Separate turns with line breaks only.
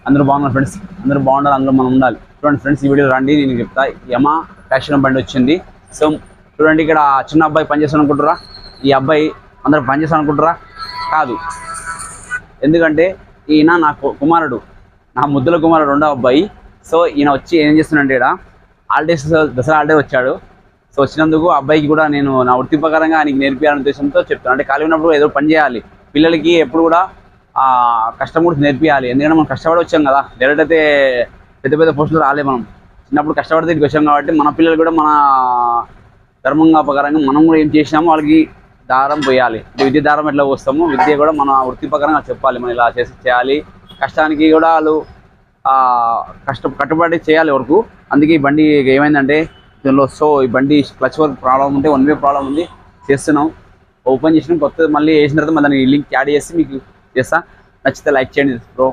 అందరూ బాగున్నారు ఫ్రెండ్స్, అందరూ బాగుండాలి, అందులో మనం ఉండాలి. చూడండి ఫ్రెండ్స్, ఈ వీడియో రండి, నేను చెప్తా. యమా ఫ్యాషన్ బండి వచ్చింది. సో చూడండి, ఇక్కడ చిన్న అబ్బాయి పనిచేస్తాను అనుకుంటారా? ఈ అబ్బాయి అందరూ పనిచేస్తాను అనుకుంటారా? కాదు. ఎందుకంటే ఈయన నా కుమారుడు, నా ముద్దుల కుమారుడు, రెండో అబ్బాయి. సో ఈయన వచ్చి ఏం చేస్తున్నాడంటే, ఇక్కడ హాలిడేస్, దసరా హాలిడే వచ్చాడు. సో వచ్చినందుకు అబ్బాయికి కూడా నేను నా వృత్తి ప్రకారంగా ఆయనకి నేర్పించాలనే ఉద్దేశంతో చెప్తాను. అంటే ఖాళీ ఉన్నప్పుడు ఏదో పని చేయాలి, పిల్లలకి ఎప్పుడు కూడా కష్టం కూడా నేర్పించాలి. ఎందుకంటే మనం కష్టపడి వచ్చాం కదా, డైరెక్ట్ అయితే పెద్ద పెద్ద పోస్టులు రాలే. మనం చిన్నప్పుడు కష్టపడితే ఇక్కడికి వచ్చాం కాబట్టి మన పిల్లలు కూడా మన ధర్మంగా ప్రకారంగా మనం కూడా ఏం చేసినామో వాళ్ళకి దారం పోయాలి. విద్య దారం ఎట్లా పోస్తామో విద్య కూడా మన వృత్తి ప్రకారంగా చెప్పాలి. మనం ఇలా చేయాలి, కష్టానికి కూడా వాళ్ళు కట్టుబడి చేయాలి వరకు. అందుకే ఈ బండి ఏమైందంటే దీనిలో, సో ఈ బండి క్లచ్ వర్క్ ప్రాబ్లం ఉంటే, 1 వే ప్రాబ్లం ఉంది. చేస్తున్నాం, ఓపెన్ చేసినాం. కొత్తది మళ్ళీ వేసిన తర్వాత దానికి లింక్ యాడ్ చేసి మీకు చేస్తా. నచ్చితే లైక్ చేయండి బ్రో.